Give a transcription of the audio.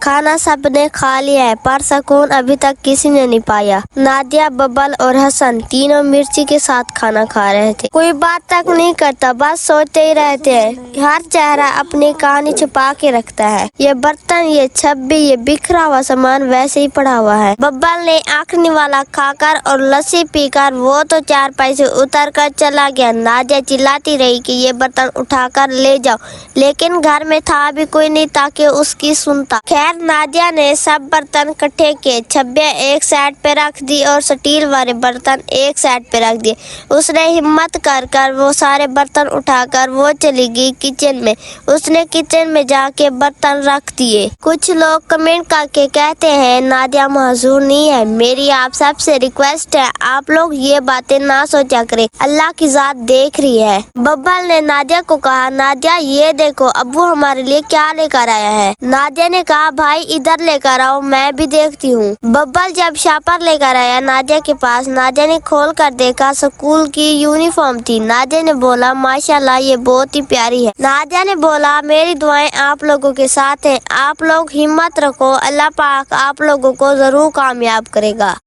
کھانا سب نے کھا لیا ہے پر سکون ابھی تک کسی نے نہیں پایا۔ نادیہ، ببل اور حسن تینوں مرچی کے ساتھ کھانا کھا رہے تھے۔ کوئی بات تک نہیں کرتا، بس سوچتے ہی رہتے ہیں۔ ہر چہرہ اپنی کہانی چھپا کے رکھتا ہے۔ یہ برتن، یہ چھبی، یہ بکھرا ہوا سامان ویسے ہی پڑا ہوا ہے۔ ببل نے آخری والا کھا کر اور لسی پی کر وہ تو چارپائی سے اتر کر چلا گیا۔ نادیہ چلاتی رہی کہ یہ برتن اٹھا کر لے جاؤ، لیکن گھر میں تھا بھی کوئی نہیں تاکہ اس کی سنتا۔ خیر، نادیہ نے سب برتن کٹھے کیے، چھبیاں ایک سائڈ پہ رکھ دی اور سٹیل والے برتن ایک سائڈ پہ رکھ دیے۔ اس نے ہمت کر کر وہ سارے برتن اٹھا کر وہ چلی گئی کچن میں۔ اس نے کچن میں جا کے برتن رکھ دیے۔ کچھ لوگ کمنٹ کر کے کہتے ہیں نادیہ معذور نہیں ہے۔ میری آپ سب سے ریکویسٹ ہے، آپ لوگ یہ باتیں نہ سوچا کریں، اللہ کی ذات دیکھ رہی ہے۔ ببل نے نادیہ کو کہا، نادیہ یہ دیکھو ابو ہمارے لیے کیا لے کر آیا ہے۔ نادیہ نے کہا، بھائی ادھر لے کر آؤ، میں بھی دیکھتی ہوں۔ ببل جب شاپر لے کر آیا نادیہ کے پاس، نادیہ نے کھول کر دیکھا اسکول کی یونیفارم تھی۔ نادیہ نے بولا، ماشاءاللہ یہ بہت ہی پیاری ہے۔ نادیہ نے بولا، میری دعائیں آپ لوگوں کے ساتھ ہیں، آپ لوگ ہمت رکھو، اللہ پاک آپ لوگوں کو ضرور کامیاب کرے گا۔